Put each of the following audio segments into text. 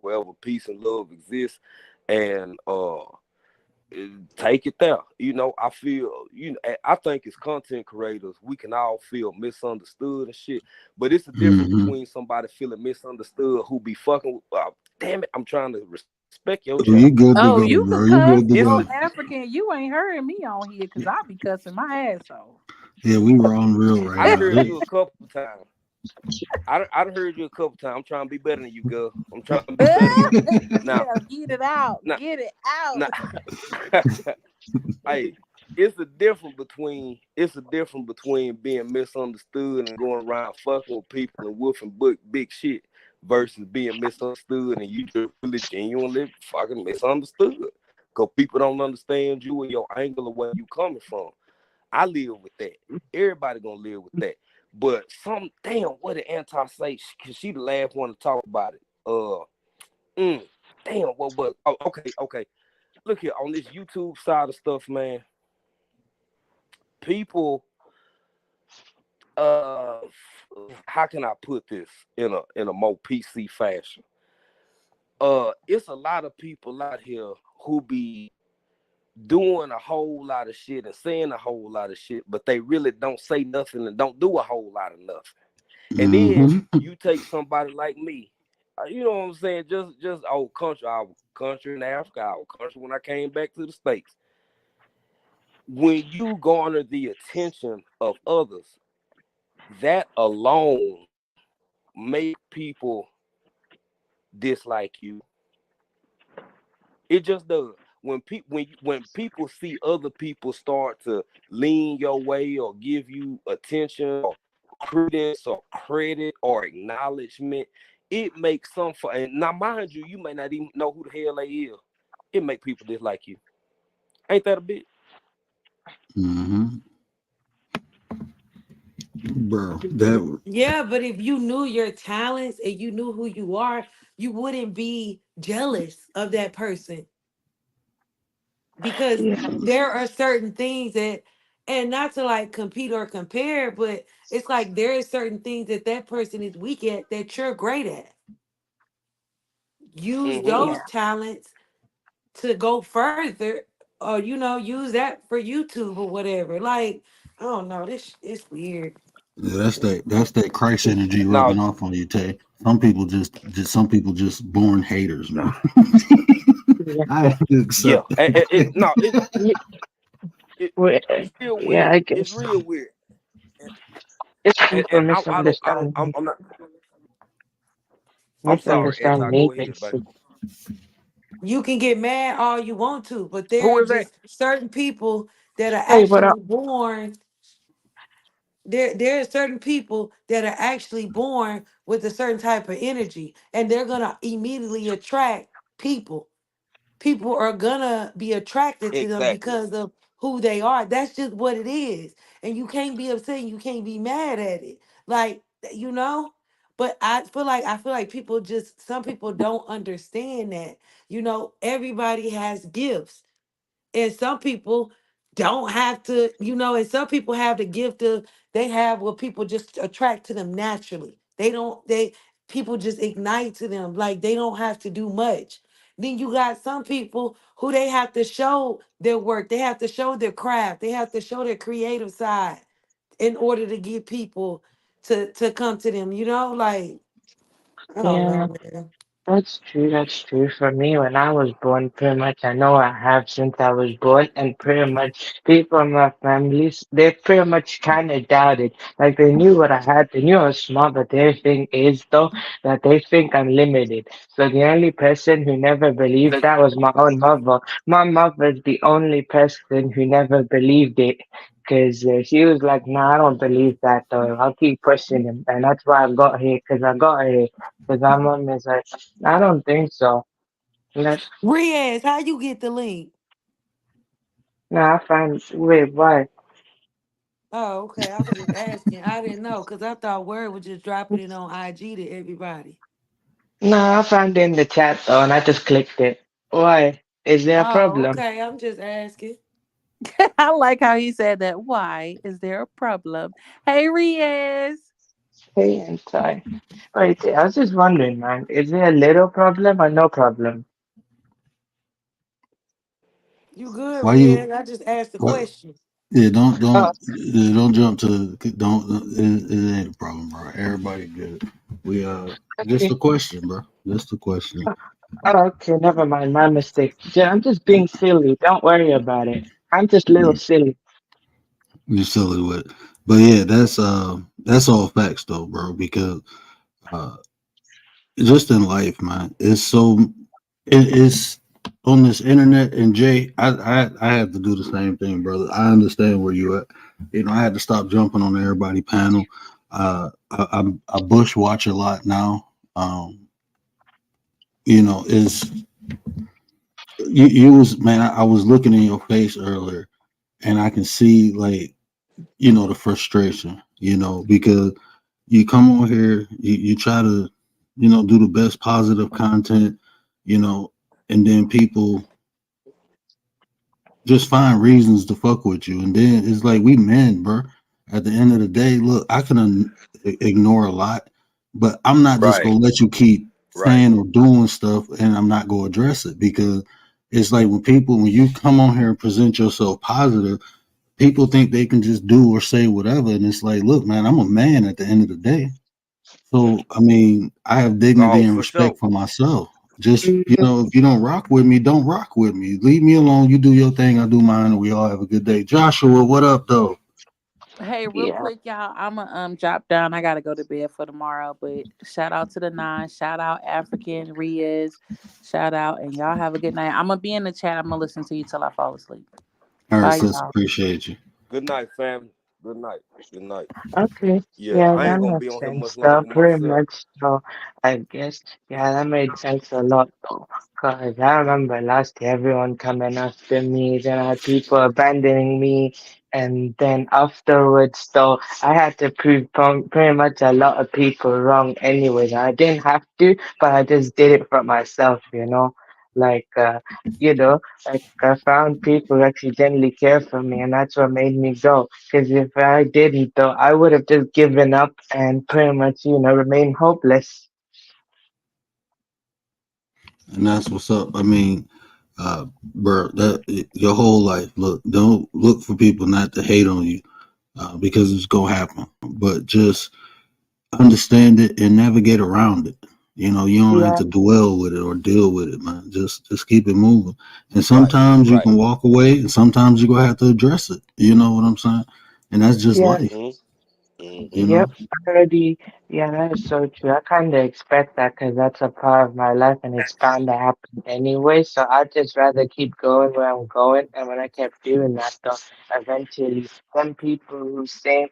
wherever peace and love exists, and take it there. I feel, I think as content creators, we can all feel misunderstood and shit. But it's a difference Mm-hmm. between somebody feeling misunderstood who be fucking. Damn it, I'm trying to respect your Oh, channel. you good to Oh, go, you bro. can You cuss. good to It's Oh, go. a African, you ain't heard me on here because I be cussing my ass off. Yeah, we were on real right I done now. heard you a couple times. I done heard you a couple times. I'm trying to be better than you, girl. I'm trying to be better than you. You Now, better get it out. now, Get it out. now. Hey, it's a difference between being misunderstood and going around fucking with people and wolfing big shit versus being misunderstood and you just really genuinely fucking misunderstood. Because people don't understand you and your angle of where you coming from. I live with that. Everybody gonna live with that. But what did Anti say? Cause she the last one to talk about it. Damn, what? Oh, okay. Look here on this YouTube side of stuff, man. People, uh, how can I put this in a more PC fashion? It's a lot of people out here who be doing a whole lot of shit and saying a whole lot of shit, but they really don't say nothing and don't do a whole lot of nothing. And then Mm-hmm. you take somebody like me, you know what I'm saying? Just our country in Africa, our country when I came back to the States. When you garner the attention of others, that alone make people dislike you. It just does. When people see other people start to lean your way or give you attention or credence or credit or acknowledgement, it makes some for. And now, mind you, you may not even know who the hell they is. It make people dislike you. Ain't that a bit? Mm-hmm. Bro, that Yeah, but if you knew your talents and you knew who you are, you wouldn't be jealous of that person because Yeah. there are certain things that, and not to like compete or compare, but it's like there are certain things that that person is weak at that you're great at. Use Mm-hmm. those Yeah. talents to go further, or use that for YouTube or whatever. Like, I don't know, this it's weird. yeah, that's that Christ energy Now, rubbing off on you, Tay. Some people just born haters, bro. Yeah. I have to yeah, accept no, Yeah. it we- it's still yeah, weird. I It's guess real weird. it's And, people and I don't I don't misunderstand I'm not. I'm sorry, misunderstand Anti. me Go ahead, baby. basically. You can get mad all you want to, but there Who are is that? just certain people that are Hey, what up? actually born. There are certain people that are actually born with a certain type of energy, and they're gonna immediately attract people. People are gonna be attracted to them Exactly. because of who they are. That's just what it is. And you can't be upset, and you can't be mad at it. Like, you know? But I feel like people just some people don't understand that. Everybody has gifts. And some people don't have to, and some people have the gift of they have what people just attract to them naturally. They people just ignite to them. Like they don't have to do much. Then you got some people who they have to show their work. They have to show their craft. They have to show their creative side in order to get people to come to them. Like I don't Yeah. know, man. That's true. That's true. For me, when I was born, pretty much I know I have since I was born, and pretty much people in my families, they pretty much kind of doubted. Like they knew what I had, they knew I was smart, but their thing is though that they think I'm limited. So the only person who never believed that was my own mother. My mother's the only person who never believed it. Because she was like, nah, I don't believe that though. I'll keep pushing him. And that's why I got here, because I got here. Because my mom is like, I don't think so. Like, Riaz, how you get the link? no, I find, wait, why? Oh, okay. I was just asking. I didn't know because I thought Word was just dropping it on IG to everybody. No, I found it in the chat though, and I just clicked it. Why? Is there a Oh, problem? okay. I'm just asking. I like how he said that. Why is there a problem? Hey, Riaz. Hey, Anti. Wait, I was just wondering, man, is it a little problem or no problem? You good, Why you? Rian? I just asked the What? question. Yeah, don't Oh, don't yeah, don't jump to don't. It ain't a problem, bro. Everybody good. We just okay. a question, bro. Just a question. Oh, okay, never mind. My mistake. Yeah, I'm just being silly. Don't worry about it. I'm just a little silly. You silly with it. But yeah, that's all facts though, bro. Because uh, just in life, man, it's so it's on this internet. And Jay, I had to do the same thing, brother. I understand where you at. I had to stop jumping on everybody panel. I bush watch a lot now. Is you was man. I was looking in your face earlier, and I can see like the frustration. Because you come on here, you try to, do the best positive content, you know, and then people just find reasons to fuck with you. And then it's like we men, bro. At the end of the day, look, I can ignore a lot, but I'm not just Right, gonna let you keep right. saying or doing stuff, and I'm not gonna address it because it's like when you come on here and present yourself positive, people think they can just do or say whatever, and it's like, look, man, I'm a man at the end of the day. So, I mean, I have dignity Oh, and for respect sure. for myself. Just, Mm, if you don't rock with me, don't rock with me. Leave me alone. You do your thing, I do mine, and we all have a good day. Joshua, what up, though? Hey, real yeah, quick, y'all. I'ma drop down. I gotta go to bed for tomorrow. But shout out to the nine. Shout out African Riaz. Shout out, and y'all have a good night. I'm gonna be in the chat. I'm gonna listen to you till I fall asleep. All right, Bye, sis, y'all. appreciate you. Good night, family. Good night. Good night. okay. Yeah, Yeah, I that ain't gonna be makes on here much sense. So longer pretty myself. much, so I guess, yeah, that made sense a lot though. Cause I remember last year everyone coming after me, then I had people abandoning me, and then afterwards, though, I had to prove pretty much a lot of people wrong. Anyways, I didn't have to, but I just did it for myself, you know. Like, you know, like I found people who actually genuinely care for me, and that's what made me go. Because if I didn't, though, I would have just given up and pretty much, remained hopeless. And that's what's up. I mean, bro, your whole life, look, don't look for people not to hate on you because it's gonna happen. But just understand it and navigate around it. You don't have Yeah, to dwell with it or deal with it, man. Just keep it moving. And Right, sometimes you right. can walk away, and sometimes you're gonna have to address it. You know what I'm saying? And that's just yeah. life. Mm-hmm. Mm-hmm. You Yep, know. already. Yeah, that is so true. I kind of expect that because that's a part of my life and it's bound to happen anyway. So I'd just rather keep going where I'm going. And when I kept doing that, though, eventually, them people who say,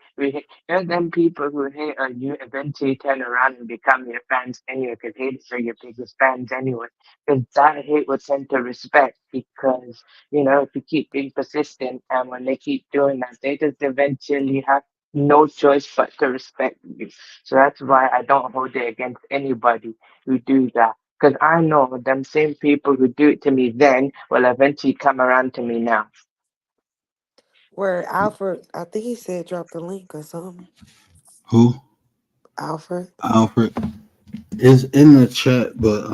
them people who hate on you eventually turn around and become your fans anyway because haters are your biggest fans anyway. Because that hate will tend to respect because, if you keep being persistent and when they keep doing that, they just eventually have no choice but to respect you. So that's why I don't hold it against anybody who do that. Because I know them same people who do it to me then will eventually come around to me now. Where Alfred, I think he said drop the link or something. Who? Alfred. Alfred is in the chat, but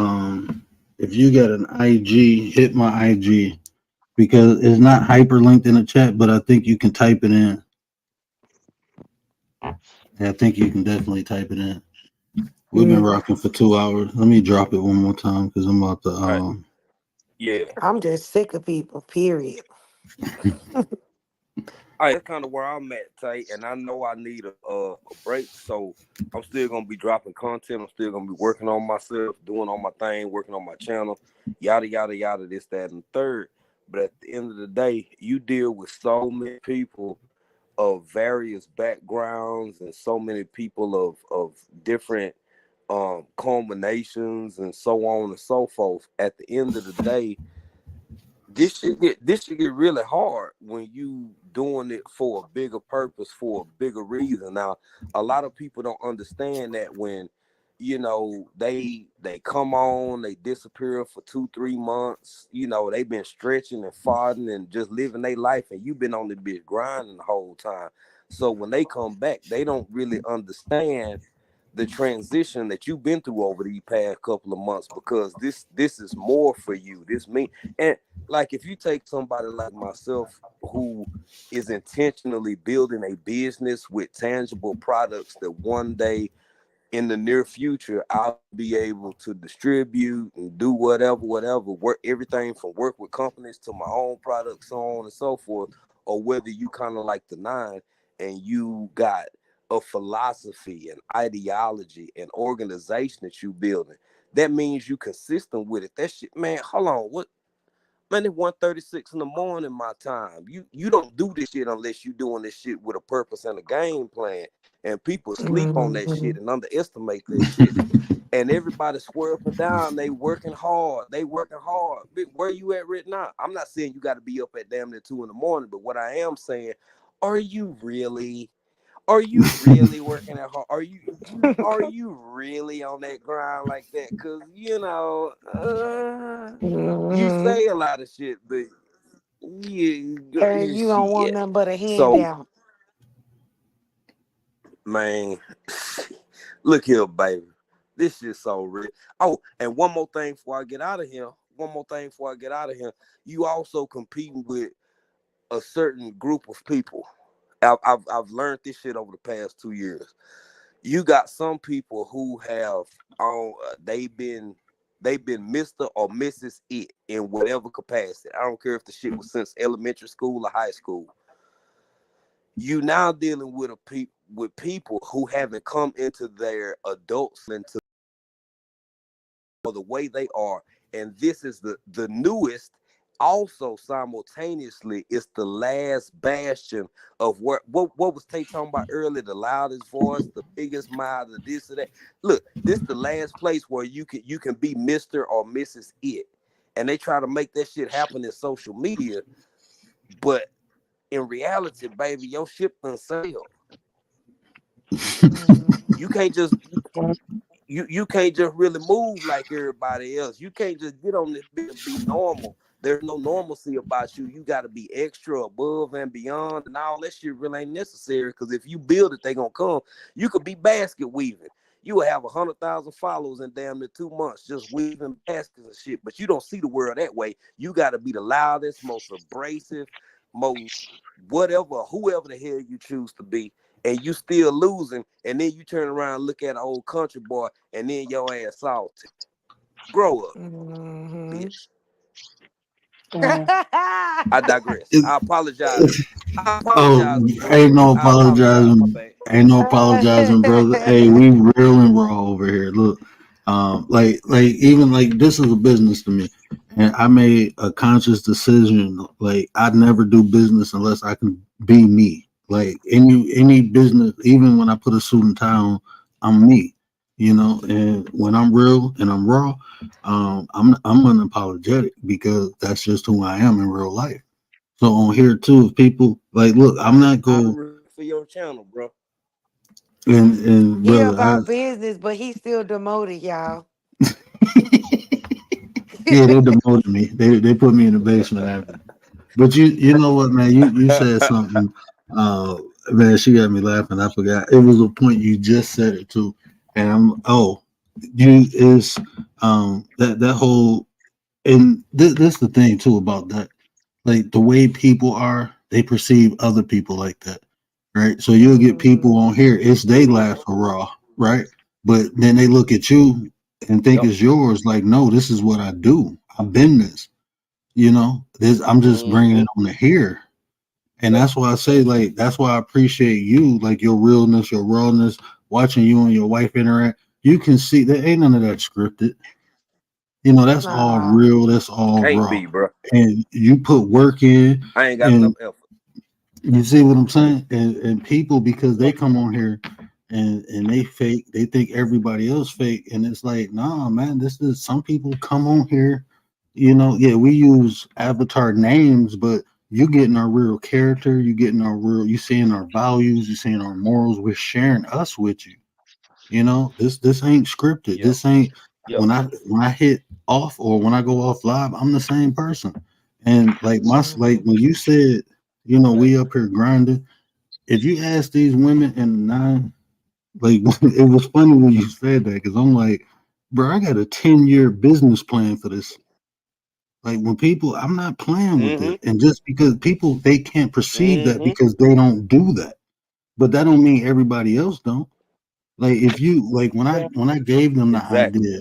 if you got an IG, hit my IG because it's not hyperlinked in the chat, but I think you can type it in. Yeah, I think you can definitely type it in. We've been Mm, rocking for 2 hours. Let me drop it one more time because I'm about to Right. Yeah. I'm just sick of people, period. All right, that's kind of where I'm at, Tay, and I know I need a break, so I'm still gonna be dropping content. I'm still gonna be working on myself, doing all my thing, working on my channel, yada yada yada, this, that, and the third. But at the end of the day, you deal with so many people of various backgrounds and so many people of different culminations and so on and so forth. At the end of the day, this should get really hard when you doing it for a bigger purpose, for a bigger reason. Now, a lot of people don't understand that when they come on, they disappear for 2 3 months. They've been stretching and farting and just living their life, and you've been on the bitch grinding the whole time. So when they come back, they don't really understand the transition that you've been through over the past couple of months, because this is more for you. This mean, and like if you take somebody like myself who is intentionally building a business with tangible products that one day in the near future I'll be able to distribute and do whatever, work everything from work with companies to my own products, so on and so forth, or whether you kind of like the nine and you got a philosophy and ideology and organization that you building, that means you consistent with it. That shit, man, hold on, what? Man, it's 1:36 in the morning my time. You don't do this shit unless you doing this shit with a purpose and a game plan. And people sleep on that Mhm. shit and underestimate that shit. And everybody swear up and down, they working hard. They working hard. Where you at right now? I'm not saying you got to be up at damn near 2 in the morning, but what I am saying, are you really? Are you really working at hard? Are you really on that grind like that? Cause you Mhm. say a lot of shit, but And you don't want shit. nothing but a So, handout. man, look here, baby. This shit so real. Oh, and one more thing before I get out of here. You also competing with a certain group of people. I've learned this shit over the past 2 years. You got some people who have they've been Mr. or Mrs. It in whatever capacity. I don't care if the shit was since elementary school or high school. You now dealing with with people who haven't come into their adults into the way they are, and this is the newest. Also, simultaneously, it's the last bastion of what was Tate talking about earlier? The loudest voice, the biggest mouth, the this or that. Look, this the last place where you can be Mr. or Mrs. It, and they try to make that shit happen in social media, but in reality, baby, your ship done sailed. Mhm. You can't just you can't just really move like everybody else. You can't just get on this bit and be normal. There's no normalcy about you. You got to be extra, above and beyond, and all that shit really ain't necessary. Because if you build it, they gonna come. You could be basket weaving. You will have 100,000 followers in damn near 2 months just weaving baskets and shit. But you don't see the world that way. You got to be the loudest, most abrasive, most whatever, whoever the hell you choose to be, and you still losing, and then you turn around and look at an old country boy, and then your ass salty. Grow up, Mhm. bitch. Dang. I digress. It- I apologize. I apologize oh, before ain't you. no I apologize, my apologizing. bad. Ain't no apologizing, brother. Hey, we real and raw over here. Look, like even like this is a business to me, and I made a conscious decision. Like I never do business unless I can be me. Like any business, even when I put a suit and tie on, I'm me. And when I'm real and I'm raw, I'm unapologetic because that's just who I am in real life. So on here too, if people like, look, I'm not I going for your channel, bro. and He brother, about business, but he still demoted, y'all. yeah, they demoted me. They put me in the basement after. But you know what, man? You said something. Man, she got me laughing. I forgot. It was a point you just said it too, and you is that whole and this the thing too about that. Like the way people are, they perceive other people like that, right? So you'll get people Mhm. on here, it's they laugh for raw, right? But then they look at you and think Yep. it's yours. Like, no, this is what I do. I've been this, This I'm just bringing Mm-hmm. it on to here, and Yep. that's why I say, like, that's why I appreciate you, like your realness, your rawness. Watching you and your wife interact, you can see that ain't none of that scripted. That's all Nah. real. That's all Can't raw, be, bro. and you put work in. I ain't got enough And effort. you see what I'm saying? And people, because they come on here and they fake, they think everybody else fake. And it's like, nah, man, this is some people come on here, yeah, we use avatar names, but you getting our real character, you getting our real, you seeing our values, you seeing our morals, we're sharing us with you. This ain't scripted. Yep. This ain't Yep. when I hit off or when I go off live, I'm the same person. And like Mhm. when you said, we up here grinding. If you ask these women in the nine, Like it was funny when you said that because I'm like, bro, I got a 10-year business plan for this. Like when people, I'm not playing with Mm-hmm. it, and just because people they can't perceive that Mm-hmm. because they don't do that, but that don't mean everybody else don't. Like if you like when I gave them the Exactly. idea,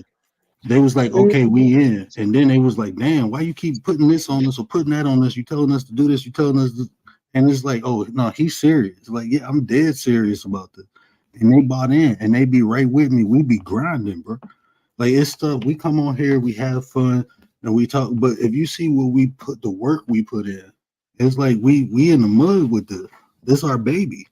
they was like, okay, we in, and then they was like, damn, why you keep putting this on us or putting that on us? You telling us to do this, you telling us, to... and it's like, oh no, he's serious. Like yeah, I'm dead serious about this, and they bought in, and they be right with me. We be grinding, bro. Like it's stuff we come on here, we have fun, and we talk. But if you see what we put, the work we put in, it's like we in the mud with this. This our baby,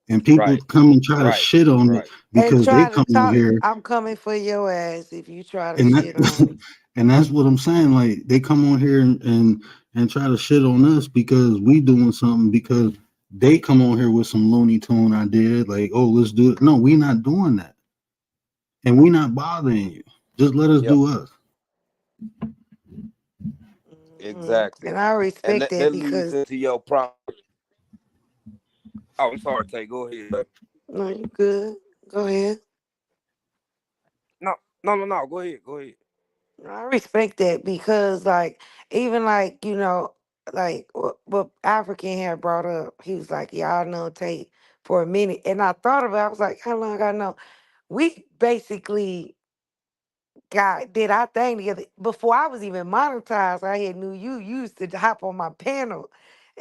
and people Right. come and try to Right. shit on it Right. And because they try to come on talk. here, I'm coming for your ass if you try to and shit on that me. and that's what I'm saying. Like they come on here and try to shit on us because we doing something because they come on here with some Looney Tune idea, like oh let's do it. No, we not doing that, and we not bothering you. Just let us Yep. do us. Exactly. And I And respect that that leads because into your problem. Oh, I'm sorry, Tay. Go ahead. no, you good. Go ahead. No, no. Go ahead. Go ahead. I respect that because, like, even like like what African had brought up, he was like, "Y'all know Tate for a minute," and I thought about, it, I was like, "How long I know?" We basically did our thing together before I was even monetized. I had knew you used to hop on my panel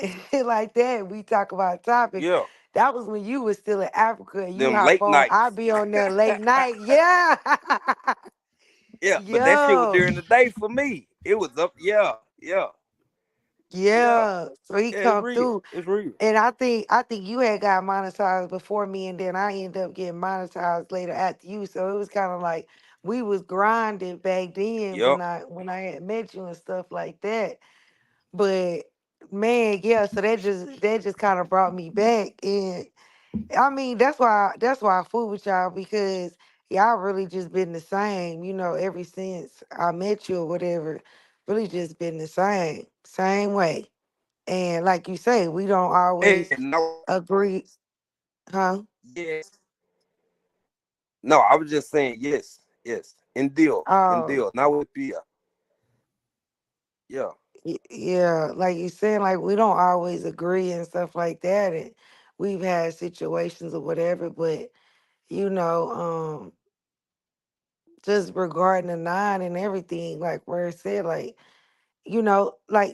and shit like that. We talk about topics. Yeah. That was when you was still in Africa and you Them hop late on. I nights. be on there late night. Yeah. Yeah, but that shit was Yo. during the day for me. It was up. Yeah. Yeah. Yeah. Yeah. So he Yeah. It's come real. through. It's real. And I think you had got monetized before me and then I ended up getting monetized later after you. So it was kind of like we was grinding back then Yep. when I had met you and stuff like that. But man, yeah, so that just kind of brought me back. And I mean that's why I fool with y'all because y'all really just been the same, ever since I met you or whatever. Really just been the same way. And like you say, we don't always And no. agree, huh? Yes. No, I was just saying yes. Yes. In deal. In Oh, deal. Now with Pia. Yeah. yeah, like you saying, like we don't always agree and stuff like that, and we've had situations or whatever, but you know, just regarding the nine and everything, like where it said, like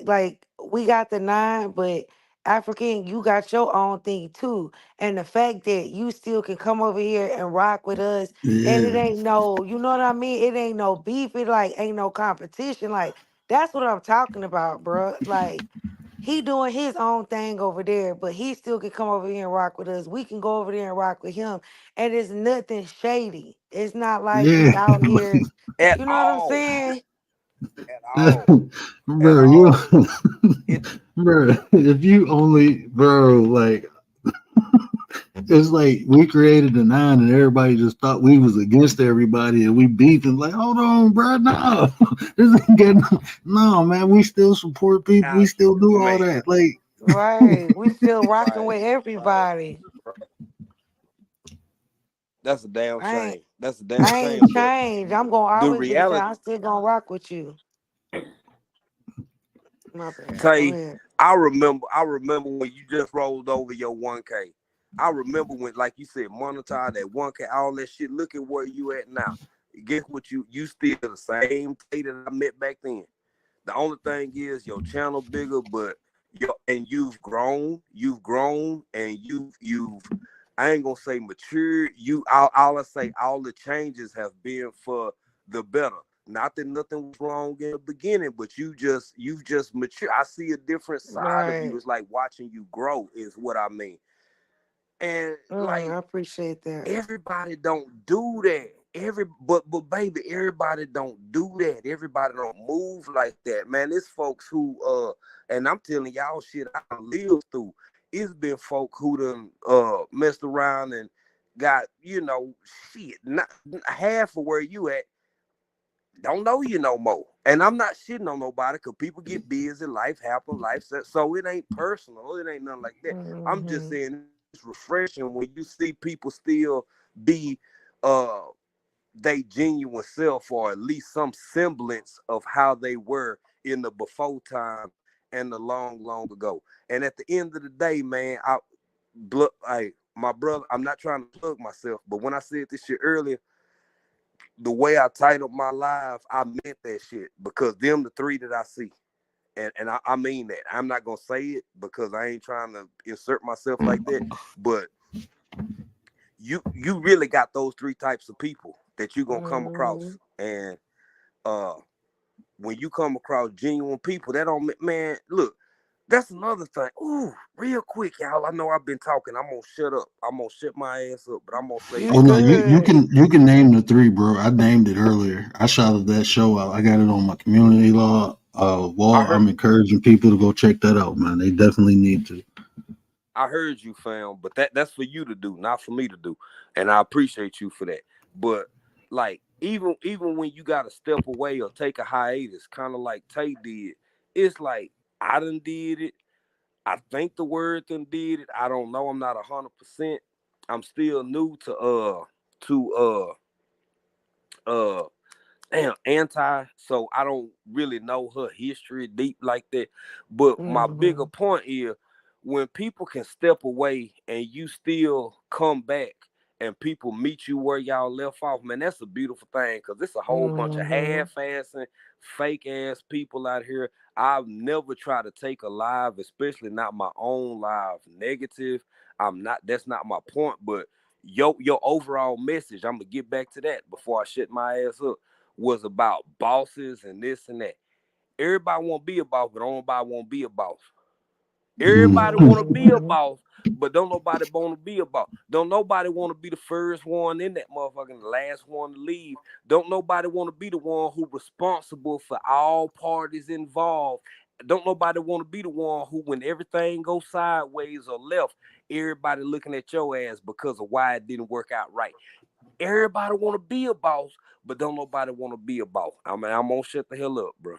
like we got the nine, but African, you got your own thing too. And the fact that you still can come over here and rock with us, and it Yeah, ain't no, you know what I mean? It ain't no beef. It like ain't no competition. Like that's what I'm talking about, bro. Like he doing his own thing over there, but he still can come over here and rock with us. We can go over there and rock with him, and it's nothing shady. It's not like we yeah. out here. At You know what I'm all. saying? At all. At Bro, you, all. It bro, if you only, bro, like, it's like we created the nine and everybody just thought we was against everybody and we beefing. Like, hold on, bro, no, this ain't getting, no, man, we still support people, we now, still do all man. that. Like, Right. We still rocking Right. with Right. everybody. Right. That's a damn I ain't shame. That's a damn I ain't shame. But changed. I'm gonna the always be the same. reality, I'm still gonna rock with you. My bad. Go Tay, ahead. I remember when you just rolled over your 1K. I remember when, like you said, monetize that 1K, all that shit. Look at where you at now. Guess what, you still the same Tay that I met back then. The only thing is your channel bigger, but you've grown, and you've I ain't gonna say matured. All I say, all the changes have been for the better. Not that nothing was wrong in the beginning, but you've just matured. I see a different side of you. Right. It's like watching you grow, is what I mean. And like I appreciate that. everybody don't do that. But baby, everybody don't do that. Everybody don't move like that, man. It's folks who and I'm telling y'all shit I done lived through. It's been folk who done messed around and got, shit, not half of where you at, don't know you no more. And I'm not shitting on nobody because people get busy, life happens, so it ain't personal, it ain't nothing like that. I'm just Hmm. saying it's refreshing when you see people still be they genuine self, or at least some semblance of how they were in the before time and the long ago. And at the end of the day, man, my brother, I'm not trying to plug myself, but when I said this shit earlier, the way I titled my live, I meant that shit, because them the three that I see. And I mean that. I'm not gonna say it because I ain't trying to insert myself like that. But you really got those three types of people that you're gonna come across. And when you come across genuine people, that don't, man, look, that's another thing. Ooh, real quick, y'all. I know I've been talking. I'm gonna shut up. I'm gonna shut my ass up, but I'm gonna say You Oh this. no, good. you can name the three, bro. I named it earlier. I shouted that show out. I got it on my community law I wall. heard I'm encouraging people to go check that out, man. They definitely need to. I heard you, fam, but that's for you to do, not for me to do. And I appreciate you for that. But like even when you gotta step away or take a hiatus, kind of like Tay did, it's like I done did it. I think the word done did it. I don't know. I'm not 100%. I'm still new to uh damn anti, so I don't really know her history deep like that. But my bigger Mm-hmm. point is, when people can step away and you still come back and people meet you where y'all left off, man, that's a beautiful thing, because it's a whole bunch of Mm-hmm. half-assing, fake ass people out here. I've never tried to take a live, especially not my own live, negative. I'm not, that's not my point, but your overall message, I'm gonna get back to that before I shut my ass up, was about bosses and this and that. Everybody want to be a boss, but nobody want to be a boss. Everybody Mhm. want to be a Mm-hmm. boss, but don't nobody want to be a boss. Don't nobody want to be the first one in that motherfucking, the last one to leave. Don't nobody want to be the one who responsible for all parties involved. Don't nobody want to be the one who, when everything goes sideways or left, everybody looking at your ass because of why it didn't work out right. Everybody want to be a boss, but don't nobody want to be a boss. I mean, I'm gonna shut the hell up, bro.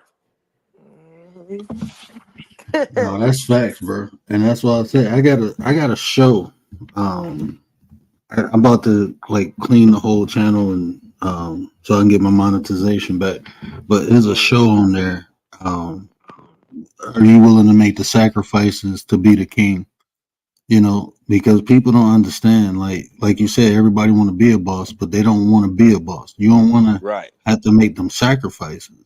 No, that's facts, bro. And that's why I say I got a show. I'm about to like clean the whole channel and so I can get my monetization back. But there's a Mm-hmm. show on there. Um, are you willing to make the sacrifices to be the king? You know, because people don't understand. Like you said, everybody want to be a boss, but they don't want to be a boss. You don't want to Right. have to make them sacrifices.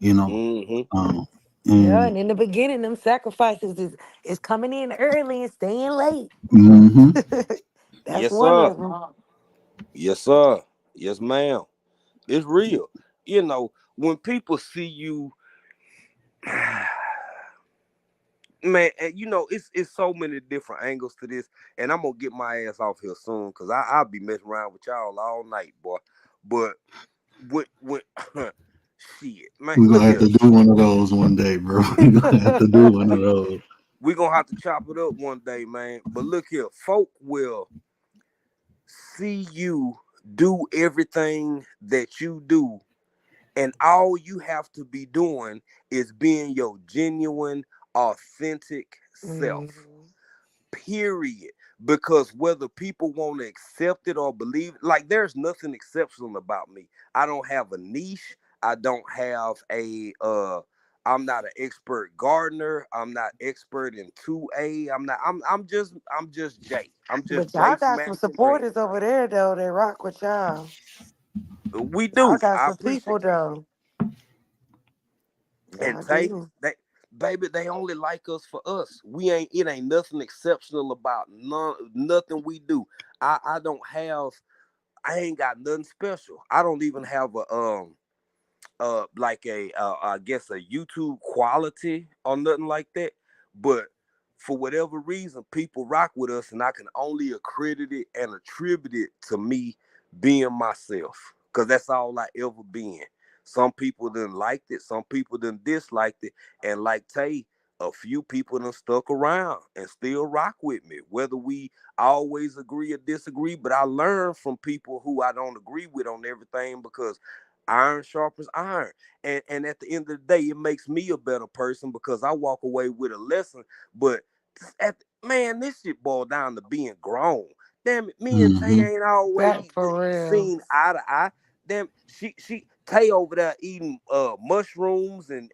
You know, Mm-hmm. um, Yeah, and and in the beginning, them sacrifices is coming in early and staying late. hmm That's Yes, one sir. of them. Yes, sir. Yes, ma'am. It's real. You know, when people see you, man, and you know, it's so many different angles to this, and I'm gonna get my ass off here soon, because I'll be messing around with y'all all night, boy. But when shit, man, we're look gonna have here. to do one of those one day, bro. We're gonna have to do one of We those. we gonna have to chop it up one day, man. But look here, folk will see you do everything that you do, and all you have to be doing is being your genuine, authentic self. Mhm. Period. Because whether people want to accept it or believe it, like, there's nothing exceptional about me. I don't have a niche. I don't have a I'm not an expert gardener. I'm not expert in 2A. I'm just Jay. I'm just But y'all Jay from got some African Green. supporters over there though. They rock with y'all. We Y'all do. got I some people appreciate that. though. And Y'all Tay, do. baby, they only like us for us. We ain't, it ain't nothing exceptional about nothing we do. I don't have, I ain't got nothing special. I don't even have a like a I guess a YouTube quality or nothing like that. But for whatever reason, people rock with us, and I can only accredit it and attribute it to me being myself, because that's all I ever been. Some people didn't liked it, some people didn't disliked it, and like Tay, a few people done stuck around and still rock with me, whether we always agree or disagree. But I learn from people who I don't agree with on everything, because iron sharpens iron. And at the end of the day, it makes me a better person because I walk away with a lesson. But man, this shit boiled down to being grown. damn it, me and Tay Mm-hmm. ain't That always for real. seen eye to eye. Damn, she Tay over there eating mushrooms and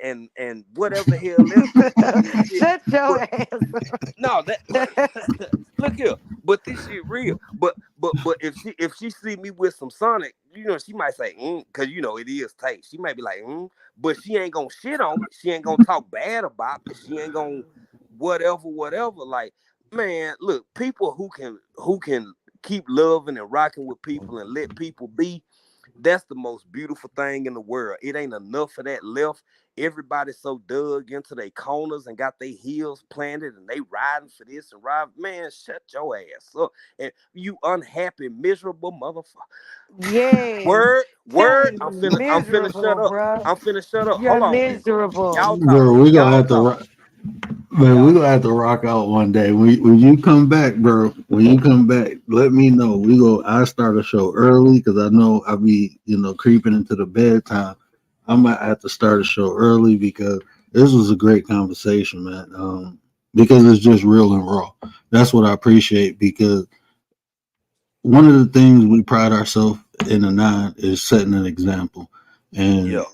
whatever the hell else she eating and shit. Shut your But ass no, that up. look here, but this shit real. But if she see me with some Sonic, she might say, because it is Tay. She might be like, but she ain't gonna shit on me. She ain't gonna talk bad about me. She ain't gonna whatever. Like, man, look, people who can keep loving and rocking with people and let people be. That's the most beautiful thing in the world. It ain't enough of that left. Everybody's so dug into their corners and got their heels planted and they riding for this and riding. Man, shut your ass up. And you unhappy, miserable motherfucker. Yes. Word. Tay, I'm finna shut miserable, up. bruh. I'm finna shut up. You're Hold on, people. miserable. Y'all talk. Bro, we gonna Y'all have to talk. rock. Man, we Y'all gonna talk. have to rock out one day. When you come back, bro. When you come back, let me know. I start a show early because I know I be creeping into the bedtime. I might have to start a show early because this was a great conversation, man. Because it's just real and raw. That's what I appreciate because one of the things we pride ourselves in the nine is setting an example. Yeah. And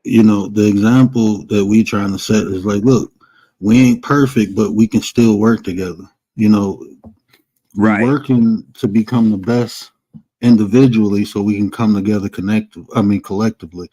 the example that we trying to set is like, look, we ain't perfect, but we can still work together. You know, we Right. working to become the best individually so we can come together collectively.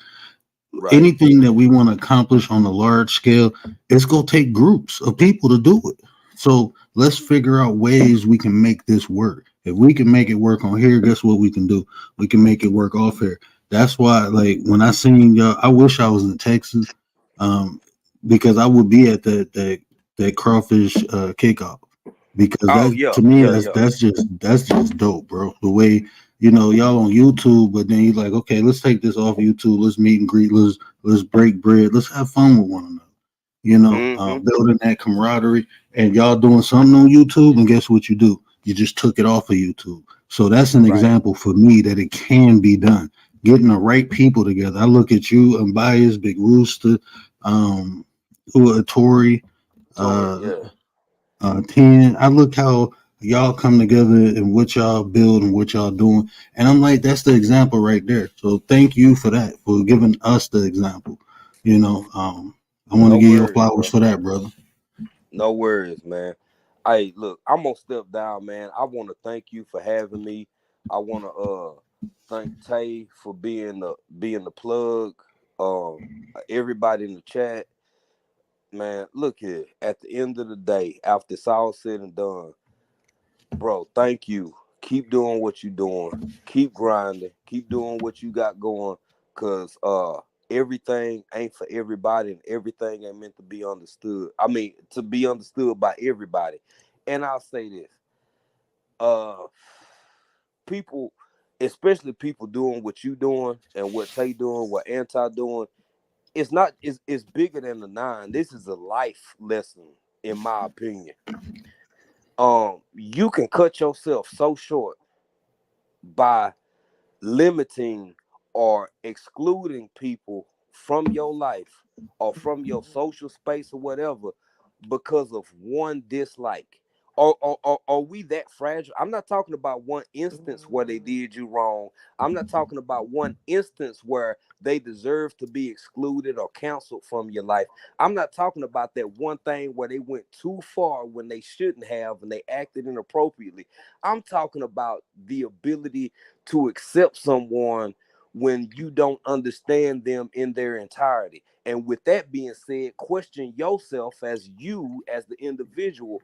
Right. Anything that we want to accomplish on a large scale, it's going to take groups of people to do it. So let's figure out ways we can make this work. If we can make it work on here, guess what we can do? We can make it work off here. That's why, like, when I seen y'all, I wish I was in Texas, um, because I would be at that crawfish kickoff. Because Oh that, yeah. to me, Yeah. that's Yeah. that's just dope, bro. The way y'all on YouTube, but then you're like, okay, let's take this off YouTube. Let's meet and greet. Let's break bread. Let's have fun with one another. Mm-hmm. Building that camaraderie, and y'all doing something on YouTube, and guess what you do? You just took it off of YouTube. So that's an Right. example for me that it can be done. Getting the right people together. I look at you, Bias, Big Rooster, um, who are Tori, Tori. uh, Yeah. 10. I look how y'all come together and what y'all build and what y'all doing. And I'm like, that's the example right there. So thank you for that, for giving us the example. I want to No give you worries, flowers bro. for that, brother. No worries, man. Hey, look, I'm gonna step down, man. I want to thank you for having me. I want to thank Tay for being the plug. Everybody in the chat, man. Look here. At the end of the day, after it's all said and done, bro, thank you. Keep doing what you're doing. Keep grinding. Keep doing what you got going. Cause everything ain't for everybody and everything ain't meant to be understood. I mean, to be understood by everybody. And I'll say this. Uh People, especially people doing what you doing and what Tay doing, what Anti doing, it's bigger than the nine. This is a life lesson, in my opinion. You can cut yourself so short by limiting or excluding people from your life or from your social space or whatever because of one dislike. Or are we that fragile? I'm not talking about one instance where they did you wrong. I'm not talking about one instance where they deserve to be excluded or canceled from your life. I'm not talking about that one thing where they went too far when they shouldn't have and they acted inappropriately. I'm talking about the ability to accept someone when you don't understand them in their entirety. And with that being said, question yourself as the individual.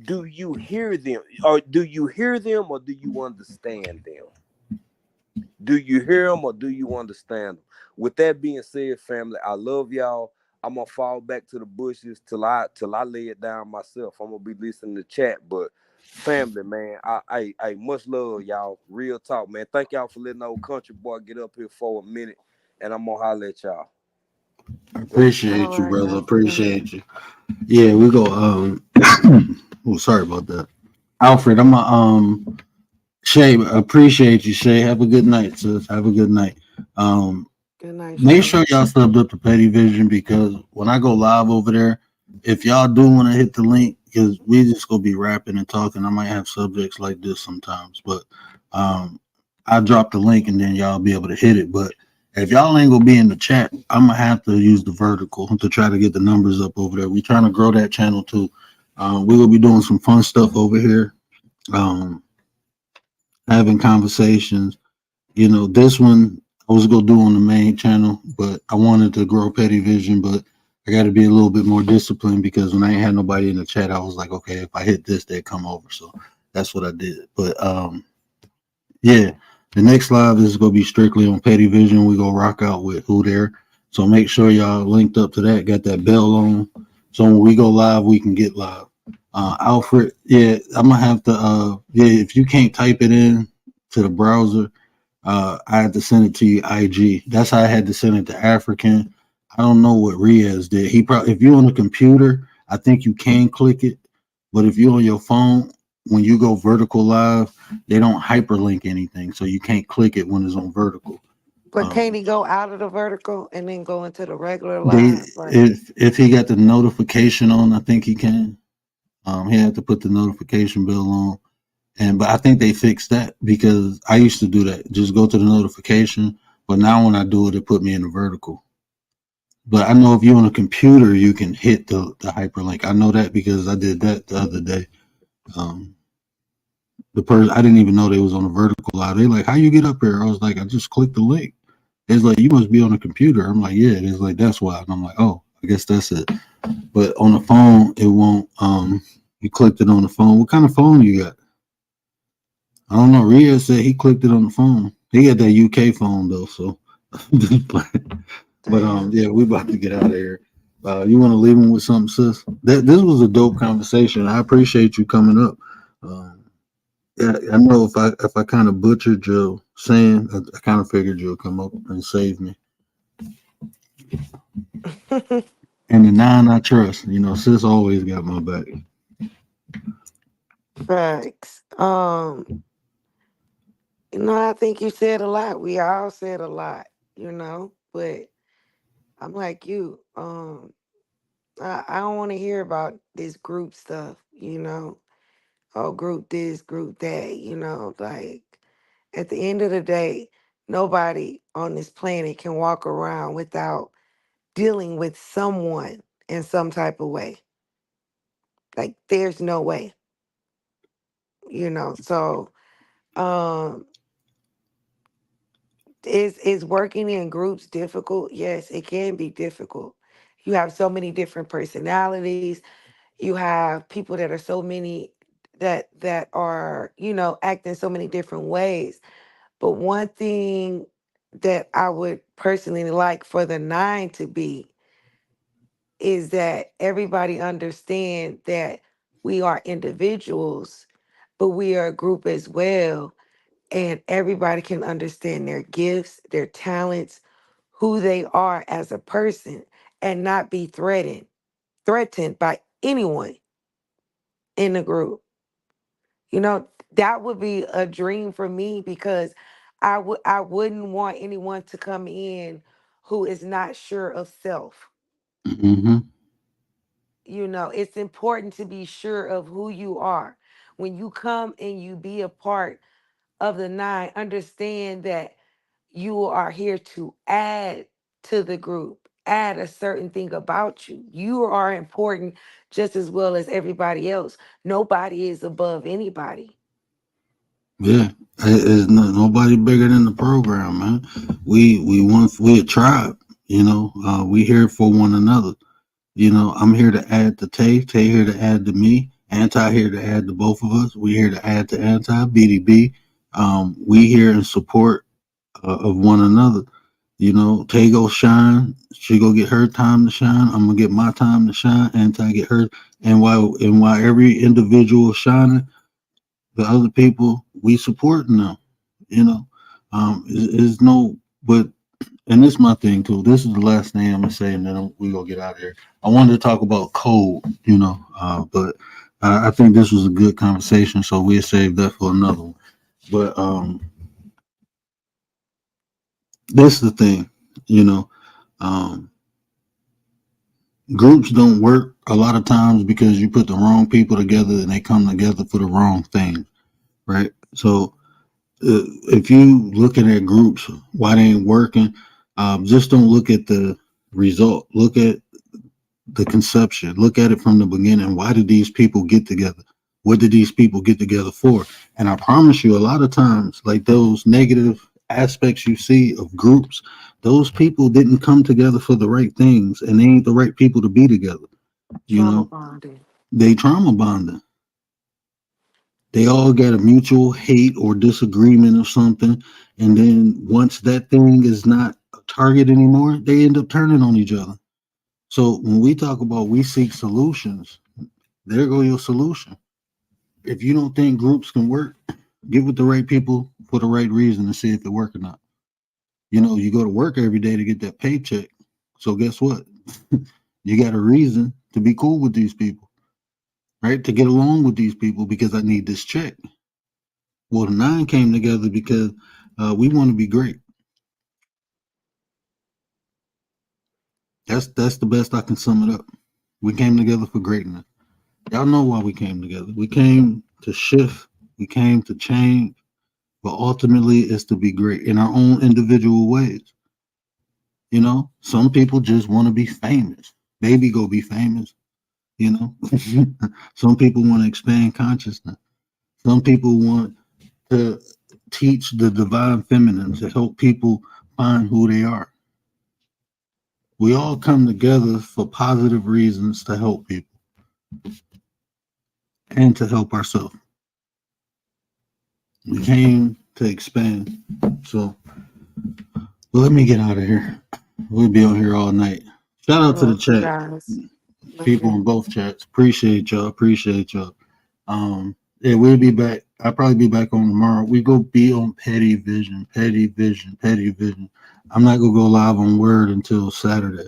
Do you hear them, or do you hear them, or do you understand them? Do you hear them, or do you understand them? With that being said, family, I love y'all. I'm gonna fall back to the bushes till I lay it down myself. I'm gonna be listening to chat, but family, man, I much love y'all. Real talk, man. Thank y'all for letting the old country boy get up here for a minute, and I'm gonna holler at y'all. All Appreciate you, right, brother. now. Appreciate you. Yeah, we go. Oh, sorry about that, Alfred. I'm a Shay. Appreciate you, Shay. Have a good night, sis. Have a good night. Um, Good night, Make Shay. sure y'all subbed up to Petty Vision because when I go live over there, if y'all do want to hit the link, because we just gonna be rapping and talking. I might have subjects like this sometimes, but I drop the link and then y'all be able to hit it. But if y'all ain't gonna be in the chat, I'm gonna have to use the vertical to try to get the numbers up over there. We trying to grow that channel too. We're gonna be doing some fun stuff over here, having conversations. You know, this one I was gonna do on the main channel, but I wanted to grow Petty Vision, but I got to be a little bit more disciplined because when I ain't had nobody in the chat, I was like, okay, if I hit this, they come over. So that's what I did. But yeah, the next live is gonna be strictly on Petty Vision. We gonna rock out with Who There. So make sure y'all linked up to that, got that bell on. So when we go live, we can get live. Alfred, yeah, I'm gonna have to yeah, if you can't type it in to the browser, I had to send it to you IG. That's how I had to send it to African. I don't know what Riaz did. He probably, if you're on the computer, I think you can click it, but if you're on your phone, when you go vertical live, they don't hyperlink anything, so you can't click it when it's on vertical. But can't he go out of the vertical and then go into the regular They live? Like, if he got the notification on, I think he can. He had to put the notification bell on. But I think they fixed that because I used to do that. Just go to the notification. But now when I do it, it put me in the vertical. But I know if you're on a computer, you can hit the hyperlink. I know that because I did that the other day. The person, I didn't even know they was on a vertical live. They like, how you get up here? I was like, I just clicked the link. It's like, you must be on a computer. I'm like, yeah. It's like, that's why. And I'm like, oh, I guess that's it. But on the phone, it won't. You clicked it on the phone. What kind of phone you got? I don't know. Ria said he clicked it on the phone. He got that UK phone though, so. But damn. yeah, we about to get out of here. You want to leave him with something, sis? This was a dope conversation. I appreciate you coming up. Yeah, I know if I kind of butchered your saying, I kind of figured you'll come up and save me. And the 9 I trust, you know, sis always got my back. Facts. You know, I think you said a lot. We all said a lot, you know, but I'm like you. I don't want to hear about this group stuff, you know. Oh, group this, group that, you know, like at the end of the day, nobody on this planet can walk around without dealing with someone in some type of way. Like there's no way, you know. So um is working in groups difficult? Yes, it can be difficult. You have so many different personalities. You have people that are so many that are, you know, acting so many different ways. But one thing that I would personally like for the 9 to be is that everybody understand that we are individuals, but we are a group as well, and everybody can understand their gifts, their talents, who they are as a person, and not be threatened by anyone in the group. You know, that would be a dream for me because I wouldn't want anyone to come in who is not sure of self. Mm-hmm. You know, it's important to be sure of who you are. When you come and you be a part of the 9, understand that you are here to add to the group, add a certain thing about you. You are important just as well as everybody else. Nobody is above anybody. Yeah, it's nobody bigger than the program, man. We a tribe, you know. We here for one another. You know, I'm here to add to Tay. Tay here to add to me. Anti here to add to both of us. We here to add to Anti. BDB. We here in support of one another. You know, Tay go shine. She go get her time to shine. I'm gonna get my time to shine. Anti get her. And while every individual shining, the other people we supporting them. You know, is no. But and this is my thing too. This is the last thing I'm gonna say, and then we gonna get out of here. I wanted to talk about code, you know, but I think this was a good conversation, so we'll save that for another one. But this is the thing, you know. Um, groups don't work a lot of times because you put the wrong people together and they come together for the wrong thing, right? So if you looking at groups, why they ain't working, just don't look at the result. Look at the conception. Look at it from the beginning. Why did these people get together? What did these people get together for? And I promise you, a lot of times, like those negative aspects you see of groups, those people didn't come together for the right things, and they ain't the right people to be together. You Trauma know, bonding. they trauma bonding. They all got a mutual hate or disagreement or something, and then once that thing is not a target anymore, they end up turning on each other. So when we talk about we seek solutions, there go your solution. If you don't think groups can work, get with the right people for the right reason and see if it work or not. You know, you go to work every day to get that paycheck. So guess what? You got a reason to be cool with these people, right? To get along with these people because I need this check. Well, the nine came together because we want to be great. That's the best I can sum it up. We came together for greatness. Y'all know why we came together. We came to shift. We came to change. But ultimately, it's to be great in our own individual ways. You know, some people just want to be famous. Baby, go be famous. You know, some people want to expand consciousness. Some people want to teach the divine feminine to help people find who they are. We all come together for positive reasons to help people and to help ourselves. We came to expand. So, well, let me get out of here. We'll be on here all night. Shout out to the Well, you chat, guys. people Later. in both chats. Appreciate y'all. Appreciate y'all. Yeah, we'll be back. I'll probably be back on tomorrow. We go be on Petty Vision, Petty Vision, Petty Vision. I'm not gonna go live on Word until Saturday.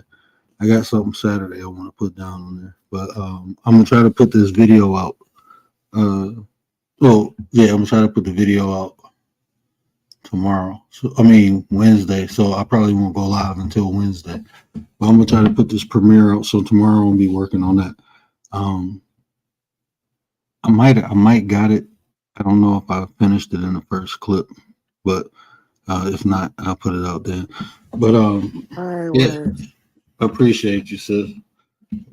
I got something Saturday I want to put down on there, but I'm gonna try to put this video out. Well, yeah, I'm gonna try to put the video out tomorrow. So I mean Wednesday. So I probably won't go live until Wednesday. But I'm gonna try to put this premiere out. So tomorrow I'll be working on that. Um, I might got it. I don't know if I finished it in the first clip, but if not, I'll put it out there. But All right, yeah, word. appreciate you, sis.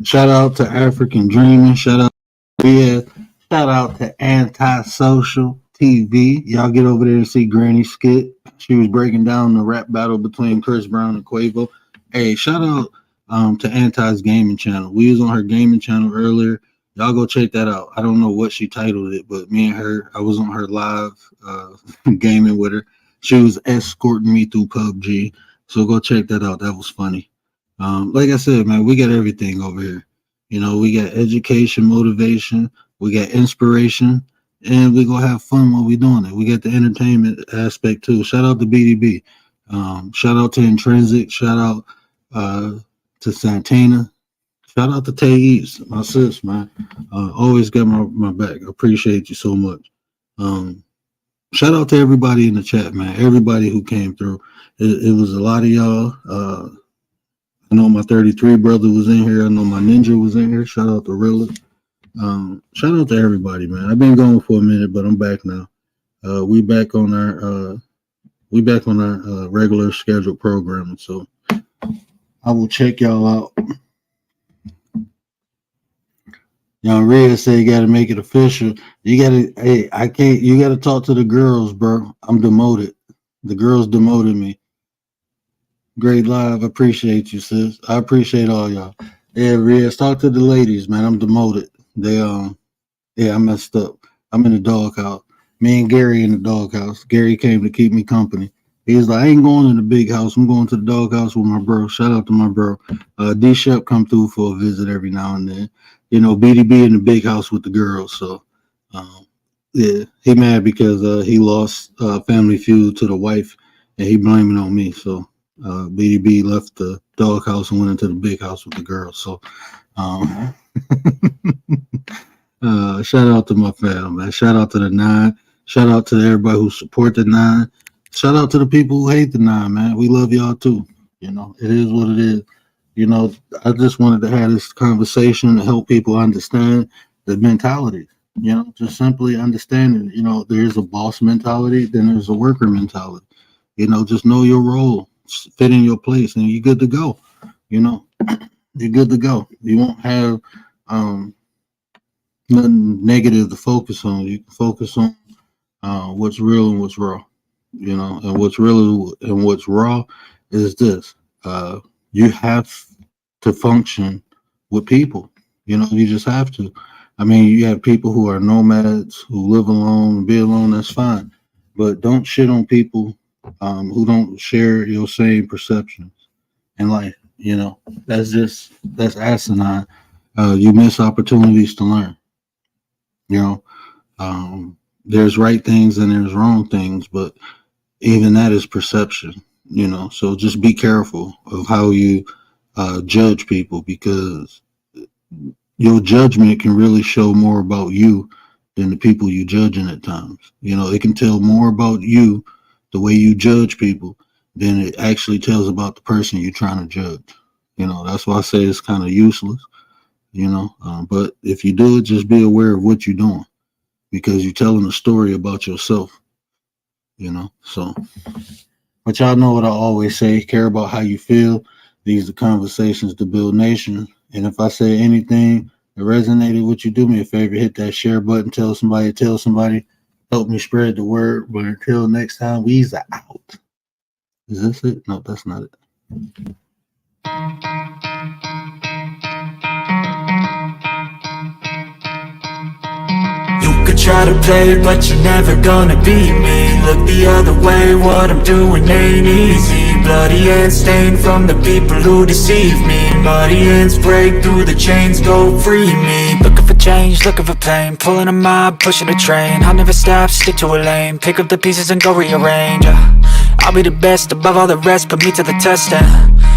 Shout out to African Dreaming. Shout out to Ria. Shout out to Antisocial TV. Y'all get over there and see Granny Skit. She was breaking down the rap battle between Chris Brown and Quavo. Hey, shout out to Anti's gaming channel. We was on her gaming channel earlier. Y'all go check that out. I don't know what she titled it, but me and her, I was on her live gaming with her. She was escorting me through PUBG. So go check that out. That was funny. Like I said, man, we got everything over here. You know, we got education, motivation, we got inspiration, and we gonna have fun while we doing it. We got the entertainment aspect too. Shout out to BDB. Shout out to Intrinsic. Shout out to Santana. Shout out to Thais, my sis, man. Always got my back. Appreciate you so much. Shout out to everybody in the chat, man. Everybody who came through. It was a lot of y'all. I know my 33 brother was in here. I know my ninja was in here. Shout out to Rilla. Shout out to everybody, man. I've been gone for a minute, but I'm back now. We back on our regular scheduled programming. So I will check y'all out. Young Red said you gotta make it official. You gotta I can't you gotta talk to the girls, bro. I'm demoted. The girls demoted me. Great live. Appreciate you, sis. I appreciate all y'all. Yeah, Riz, talk to the ladies, man. I'm demoted. They yeah, I messed up. I'm in the doghouse. Me and Gary in the doghouse. Gary came to keep me company. He was like, I ain't going to the big house. I'm going to the doghouse with my bro. Shout out to my bro. D Shep come through for a visit every now and then. You know, BDB in the big house with the girls. So yeah, he mad because he lost Family Feud to the wife and he blaming on me. So BDB left the doghouse and went into the big house with the girls. So shout out to my fam, man. Shout out to the nine. Shout out to everybody who support the nine. Shout out to the people who hate the nine, man. We love y'all too. You know, it is what it is. You know, I just wanted to have this conversation to help people understand the mentality. You know, just simply understanding, you know, there's a boss mentality, then there's a worker mentality. You know, just know your role, fit in your place, and you're good to go. You know, you're good to go. You won't have nothing negative to focus on. You can focus on what's real and what's raw. You know, and what's real and what's raw is this. You have to function with people. You know, you just have to. I mean, you have people who are nomads, who live alone, be alone, that's fine. But don't shit on people who don't share your same perceptions in life. You know, that's asinine. You miss opportunities to learn. You know, there's right things and there's wrong things, but even that is perception. You know, so just be careful of how you judge people, because your judgment can really show more about you than the people you judging at times. You know, it can tell more about you, the way you judge people, than it actually tells about the person you're trying to judge. You know, that's why I say it's kind of useless, you know, but if you do it, just be aware of what you're doing, because you're telling a story about yourself, you know. So, but y'all know what I always say, care about how you feel. These are conversations to build nation. And if I say anything that resonated with you, do me a favor, hit that share button, tell somebody, help me spread the word. But until next time, we's out. Is this it? No, that's not it. You could try to play it, but you're never gonna beat me. Look the other way, what I'm doing ain't easy. Bloody hands stained from the people who deceive me. Muddy hands break through the chains, go free me. Looking for change, looking for pain, pulling a mob, pushing a train. I'll never stop, stick to a lane, pick up the pieces and go rearrange. I'll be the best above all the rest, put me to the test and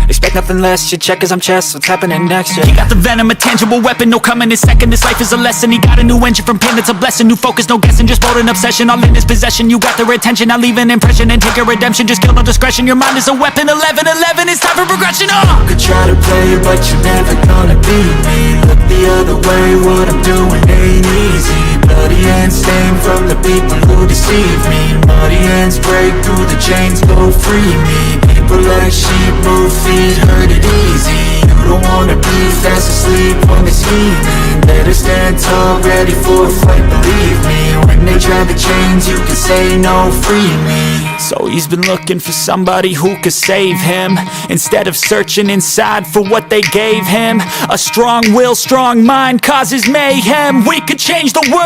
expect nothing less, you check as I'm chess, what's happening next, yeah. He got the venom, a tangible weapon, no coming in second. This life is a lesson, he got a new engine from pain, it's a blessing. New focus, no guessing, just bold an obsession, all in his possession. You got their attention, I leave an impression and take your redemption. Just kill no discretion, your mind is a weapon. 11-11, it's time for progression, You could try to play it, but you're never gonna beat me. Look the other way, what I'm doing ain't easy. Bloody hands stained from the people who deceive me. Muddy hands break through the chains, go free me. People like sheep move feet, hurt it easy. You don't wanna be fast asleep on this evening. Better stand tall, ready for a fight, believe me. When they try the chains, you can say no, free me. So he's been looking for somebody who could save him, instead of searching inside for what they gave him. A strong will, strong mind causes mayhem. We could change the world.